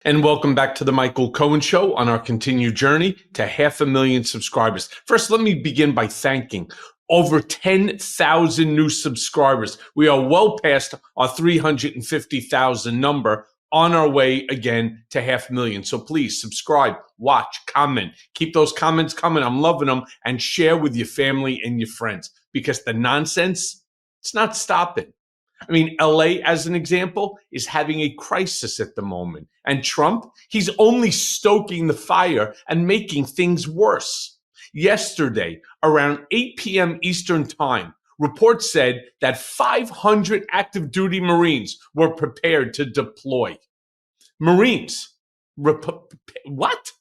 And welcome back to the Michael Cohen Show on our continued journey to 500,000 subscribers. First, let me begin by thanking over 10,000 new subscribers. We are well past our 350,000 number, on our way again to 500,000. So please subscribe, watch, comment. Keep those comments coming. I'm loving them. And share with your family and your friends, because the nonsense, it's not stopping. I mean, LA, as an example, is having a crisis at the moment. And Trump, he's only stoking the fire and making things worse. Yesterday, around 8 p.m. Eastern Time, reports said that 500 active duty Marines were prepared to deploy. Marines? What?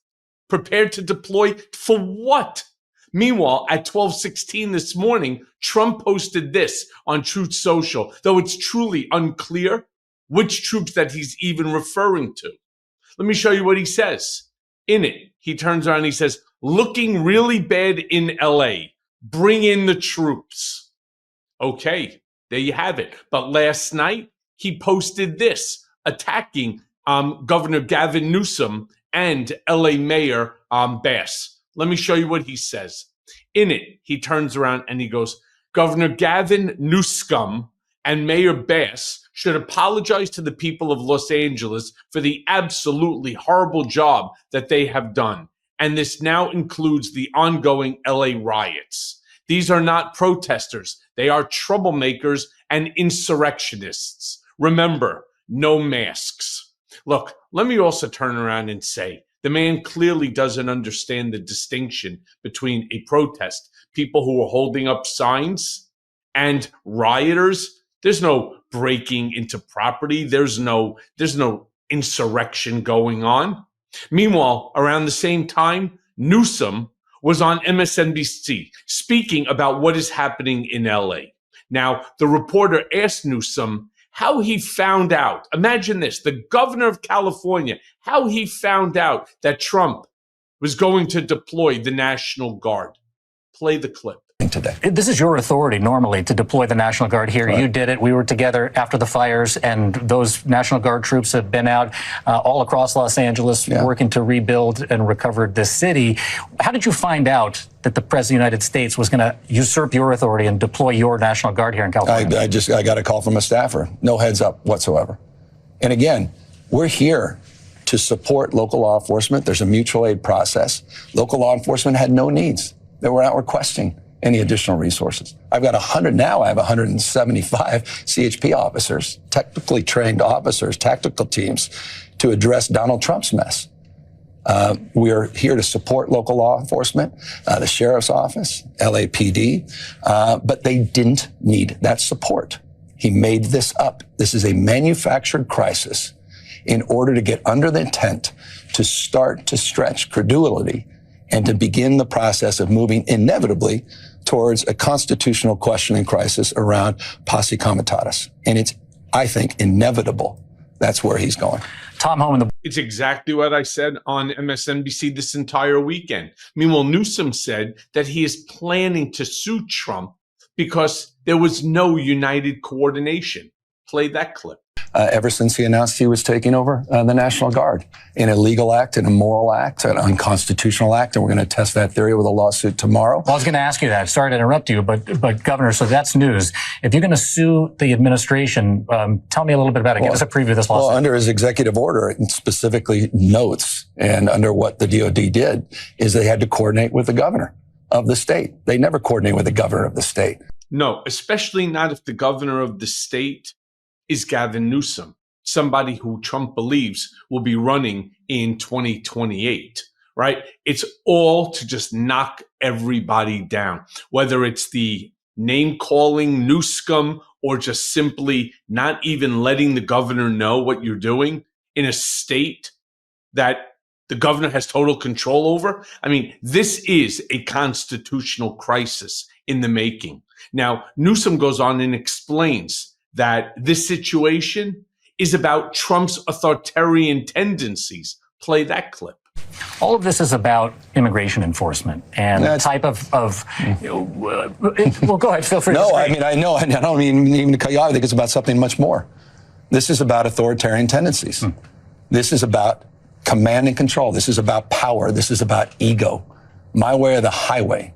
Prepared to deploy for what? Meanwhile, at 12:16 this morning, Trump posted this on Truth Social, though it's truly unclear which troops that he's even referring to. Let me show you what he says. In it, he turns around and he says, "Looking really bad in LA. Bring in the troops." Okay, there you have it. But last night, he posted this, attacking Governor Gavin Newsom and LA Mayor Bass. Let me show you what he says. In it, he turns around and he goes, "Governor Gavin Newsom and Mayor Bass should apologize to the people of Los Angeles for the absolutely horrible job that they have done. And this now includes the ongoing LA riots. These are not protesters. They are troublemakers and insurrectionists. Remember, no masks." Look, let me also turn around and say, the man clearly doesn't understand the distinction between a protest, people who are holding up signs, and rioters. There's no breaking into property. There's no insurrection going on. Meanwhile, around the same time, Newsom was on MSNBC speaking about what is happening in LA. Now, the reporter asked Newsom how he found out. Imagine this, the governor of California, how he found out that Trump was going to deploy the National Guard. Play the clip. Today. This is your authority normally to deploy the National Guard here. Right. You did it. We were together after the fires, and those National Guard troops have been out all across Los Angeles working to rebuild and recover this city. How did you find out that the President of the United States was going to usurp your authority and deploy your National Guard here in California? I got a call from a staffer. No heads up whatsoever. And again, we're here to support local law enforcement. There's a mutual aid process. Local law enforcement had no needs. They were not requesting any additional resources. I've got 100 now. I have 175 CHP officers, technically trained officers, tactical teams to address Donald Trump's mess. We are here to support local law enforcement, the sheriff's office, LAPD, but they didn't need that support. He made this up. This is a manufactured crisis in order to get under the tent to start to stretch credulity and to begin the process of moving inevitably towards a constitutional questioning crisis around posse comitatus. And it's, I think, inevitable. That's where he's going. Tom Homan. It's exactly what I said on MSNBC this entire weekend. Meanwhile, Newsom said that he is planning to sue Trump because there was no united coordination. Play that clip. Ever since he announced he was taking over the National Guard, an illegal act, an immoral act, an unconstitutional act, and we're going to test that theory with a lawsuit tomorrow. Well, I was going to ask you that. Sorry to interrupt you, but Governor, so that's news. If you're going to sue the administration, tell me a little bit about it. Give us a preview of this lawsuit. Well, under his executive order, it specifically notes, and under what the DOD did, is they had to coordinate with the governor of the state. They never coordinate with the governor of the state. No, especially not if the governor of the state is Gavin Newsom, somebody who Trump believes will be running in 2028, right? It's all to just knock everybody down, whether it's the name-calling Newsom or just simply not even letting the governor know what you're doing in a state that the governor has total control over. I mean, this is a constitutional crisis in the making. Now, Newsom goes on and explains that this situation is about Trump's authoritarian tendencies. Play that clip. All of this is about immigration enforcement and the type of well, go ahead, feel free to No, say. I mean, I know, and I don't mean even to cut you off. I think it's about something much more. This is about authoritarian tendencies. This is about command and control. This is about power. This is about ego. My way or the highway.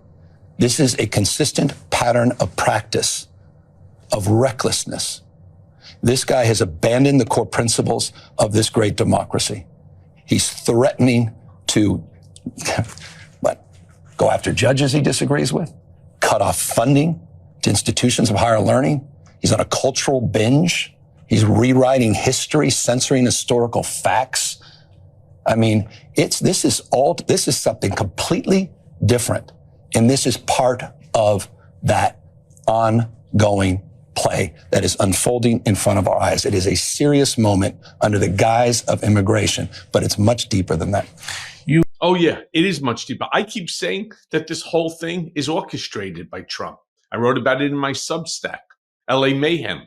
This is a consistent pattern of practice, of recklessness. This guy has abandoned the core principles of this great democracy. He's threatening to go after judges he disagrees with, cut off funding to institutions of higher learning. He's on a cultural binge. He's rewriting history, censoring historical facts. I mean, this is something completely different. And this is part of that ongoing play that is unfolding in front of our eyes. It is a serious moment under the guise of immigration, but it's much deeper than that. Oh, yeah, it is much deeper. I keep saying that this whole thing is orchestrated by Trump. I wrote about it in my Substack, LA Mayhem.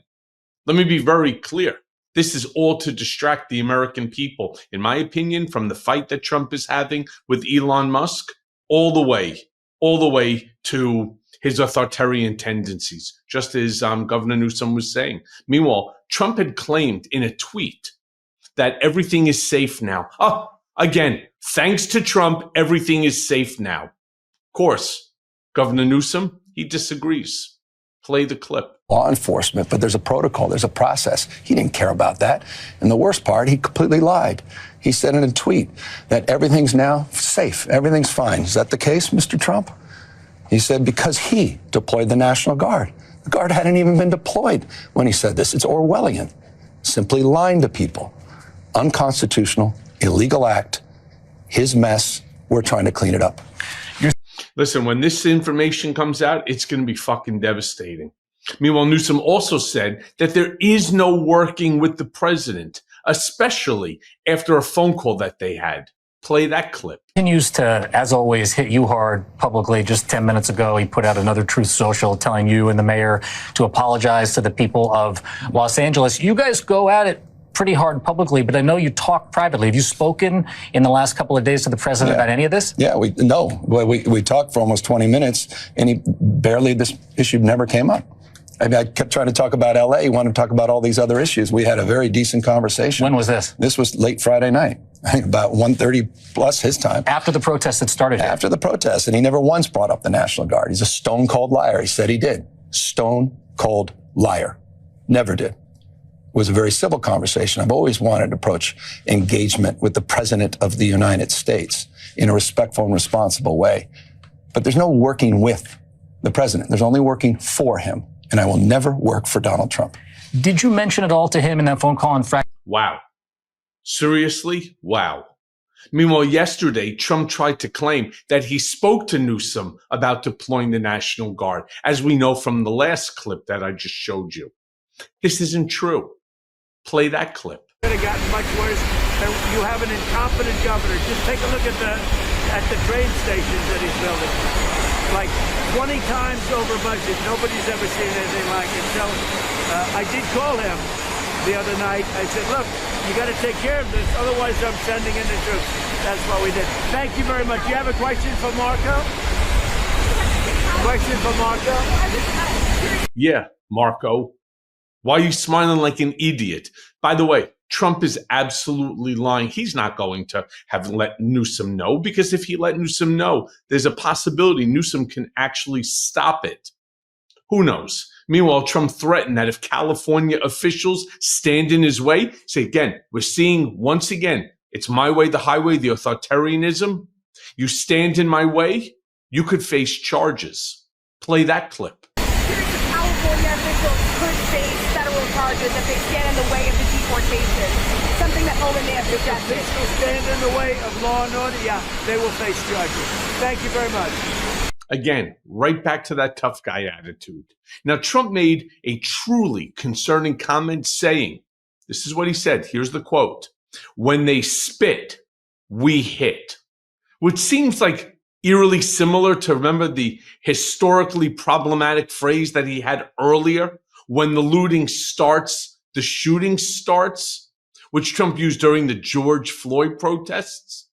Let me be very clear. This is all to distract the American people, in my opinion, from the fight that Trump is having with Elon Musk, all the way to his authoritarian tendencies, just as Governor Newsom was saying. Meanwhile, Trump had claimed in a tweet that everything is safe now. Oh, again, thanks to Trump, everything is safe now. Of course, Governor Newsom, he disagrees. Play the clip. Law enforcement, but there's a protocol, there's a process. He didn't care about that. And the worst part, he completely lied. He said in a tweet that everything's now safe, everything's fine. Is that the case, Mr. Trump? He said because he deployed the National Guard. The Guard hadn't even been deployed when he said this. It's Orwellian. Simply lying to people. Unconstitutional, illegal act. His mess. We're trying to clean it up. Listen, when this information comes out, it's going to be fucking devastating. Meanwhile, Newsom also said that there is no working with the president, especially after a phone call that they had. Play that clip. Continues to, as always, hit you hard publicly. Just 10 minutes ago, he put out another Truth Social telling you and the mayor to apologize to the people of Los Angeles. You guys go at it pretty hard publicly, but I know you talk privately. Have you spoken in the last couple of days to the president about any of this? Yeah, we talked for almost 20 minutes, and this issue never came up. I mean, I kept trying to talk about LA. He wanted to talk about all these other issues. We had a very decent conversation. When was this? This was late Friday night, about 1:30 plus his time. After the protests had started here? After the protests, and he never once brought up the National Guard. He's a stone cold liar. He said he did. Stone cold liar. Never did. It was a very civil conversation. I've always wanted to approach engagement with the President of the United States in a respectful and responsible way. But there's no working with the president. There's only working for him. And I will never work for Donald Trump. Did you mention it all to him in that phone call on Friday? Wow. Seriously? Wow. Meanwhile, yesterday, Trump tried to claim that he spoke to Newsom about deploying the National Guard, as we know from the last clip that I just showed you. This isn't true. Play that clip. It could have gotten much worse. You have an incompetent governor. Just take a look at the train stations that he's building. Like 20 times over budget. Nobody's ever seen anything like it. So I did call him the other night. I said, look, you got to take care of this. Otherwise, I'm sending in the troops. That's what we did. Thank you very much. You have a question for Marco? Question for Marco? Yeah, Marco. Why are you smiling like an idiot? By the way, Trump is absolutely lying. He's not going to have let Newsom know, because if he let Newsom know, there's a possibility Newsom can actually stop it. Who knows? Meanwhile, Trump threatened that if California officials stand in his way, say again, we're seeing once again, it's my way, the highway, the authoritarianism. You stand in my way, you could face charges. Play that clip. California officials could face federal charges if they stand in the way of the deportation. Something that Cohen may have suggested. If officials stand in the way of law and order, yeah, they will face charges. Thank you very much. Again, right back to that tough guy attitude. Now, Trump made a truly concerning comment saying, this is what he said, here's the quote, "When they spit, we hit," which seems like eerily similar to, remember, the historically problematic phrase that he had earlier, "When the looting starts, the shooting starts," which Trump used during the George Floyd protests.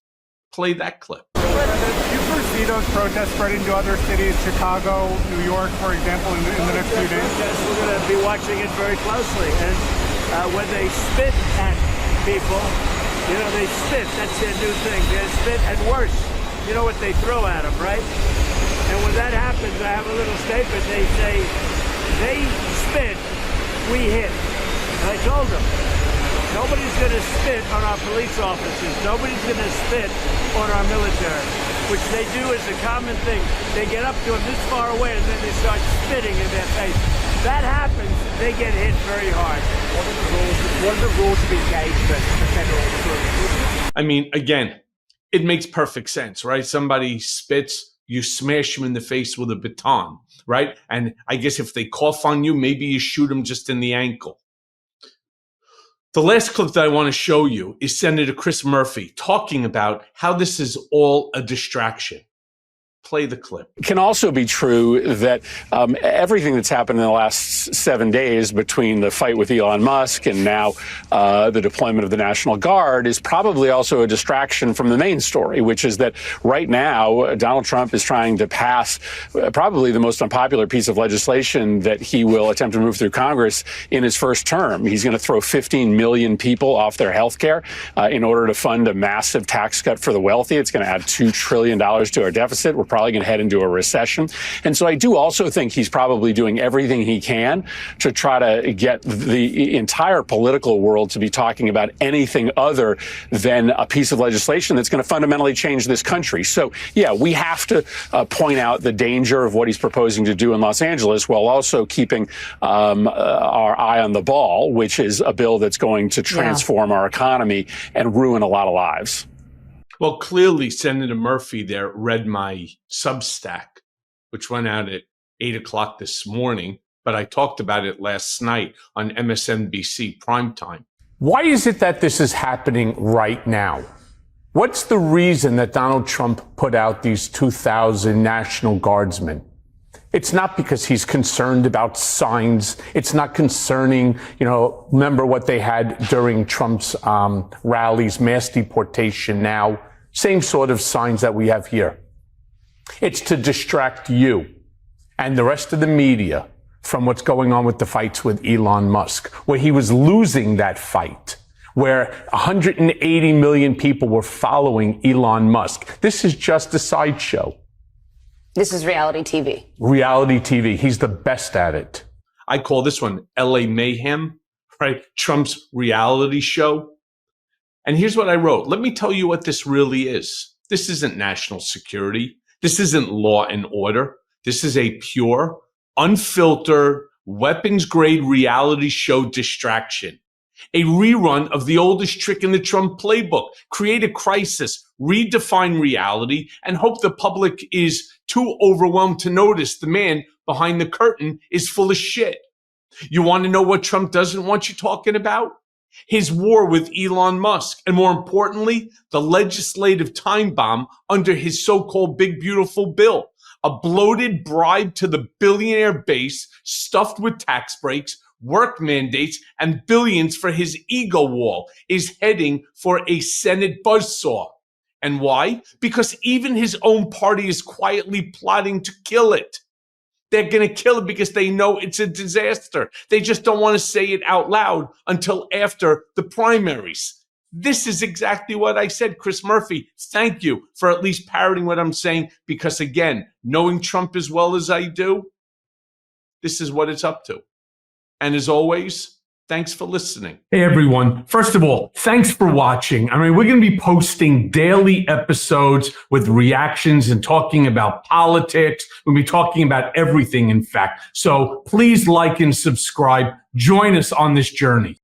Play that clip. Do you foresee those protests spreading to other cities, Chicago, New York, for example, in the next few days? We're going to be watching it very closely. And when they spit at people, You know, they spit. That's their new thing. They spit, and worse, you know what they throw at them, right? And when that happens, I have a little statement. They say, they spit, we hit. And I told them, nobody's going to spit on our police officers. Nobody's going to spit on our military, which they do as a common thing. They get up to them this far away, and then they start spitting in their face. That happens, they get hit very hard. What are the rules of engagement for federal troops? I mean, again, it makes perfect sense, right? Somebody spits, you smash them in the face with a baton, right? And I guess if they cough on you, maybe you shoot them just in the ankle. The last clip that I want to show you is Senator Chris Murphy talking about how this is all a distraction. Play the clip. It can also be true that everything that's happened in the last 7 days between the fight with Elon Musk and now the deployment of the National Guard is probably also a distraction from the main story, which is that right now Donald Trump is trying to pass probably the most unpopular piece of legislation that he will attempt to move through Congress in his first term. He's going to throw 15 million people off their health care in order to fund a massive tax cut for the wealthy. It's going to add $2 trillion to our deficit. We're probably going to head into a recession. And so I do also think he's probably doing everything he can to try to get the entire political world to be talking about anything other than a piece of legislation that's going to fundamentally change this country. So, yeah, we have to point out the danger of what he's proposing to do in Los Angeles while also keeping our eye on the ball, which is a bill that's going to transform our economy and ruin a lot of lives. Well, clearly, Senator Murphy there read my Substack, which went out at 8 o'clock this morning, but I talked about it last night on MSNBC primetime. Why is it that this is happening right now? What's the reason that Donald Trump put out these 2,000 National Guardsmen? It's not because he's concerned about signs. It's not concerning, remember what they had during Trump's rallies, mass deportation now. Same sort of signs that we have here. It's to distract you and the rest of the media from what's going on with the fights with Elon Musk, where he was losing that fight, where 180 million people were following Elon Musk. This is just a sideshow. This is reality TV. Reality TV. He's the best at it. I call this one LA Mayhem, right? Trump's reality show. And here's what I wrote. Let me tell you what this really is. This isn't national security. This isn't law and order. This is a pure, unfiltered, weapons-grade reality show distraction. A rerun of the oldest trick in the Trump playbook. Create a crisis, redefine reality, and hope the public is too overwhelmed to notice the man behind the curtain is full of shit. You want to know what Trump doesn't want you talking about? His war with Elon Musk, and more importantly, the legislative time bomb under his so-called big beautiful bill. A bloated bribe to the billionaire base stuffed with tax breaks, work mandates, and billions for his ego wall is heading for a Senate buzzsaw. And why? Because even his own party is quietly plotting to kill it. They're going to kill it because they know it's a disaster. They just don't want to say it out loud until after the primaries. This is exactly what I said. Chris Murphy, thank you for at least parroting what I'm saying, because again, knowing Trump as well as I do, this is what it's up to. And as always, thanks for listening. Hey, everyone. First of all, thanks for watching. I mean, we're going to be posting daily episodes with reactions and talking about politics. We'll be talking about everything, in fact. So please like and subscribe. Join us on this journey.